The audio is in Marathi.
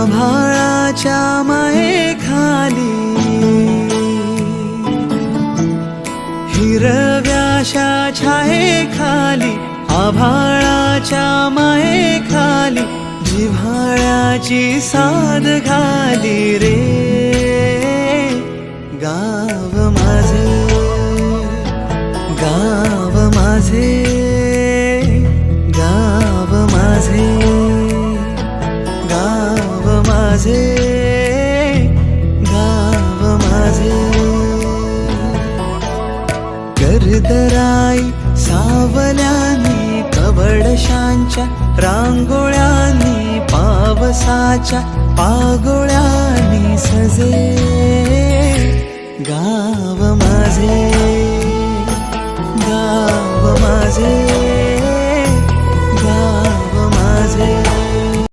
आभाळाच्या मायेखाली हिरव्याशा छायेखाली आभाळाच्या मायेखाली जिव्हाळ्याची साद घाली रे गाव माझे गाव माझे गाव माझे गाव माझे गाव माझे गर्दराई सावल्यानी कवडशांच्या रांगोळ्यांनी पावसाच्या पागोळ्यांनी सजे गाव माझे गाव माझे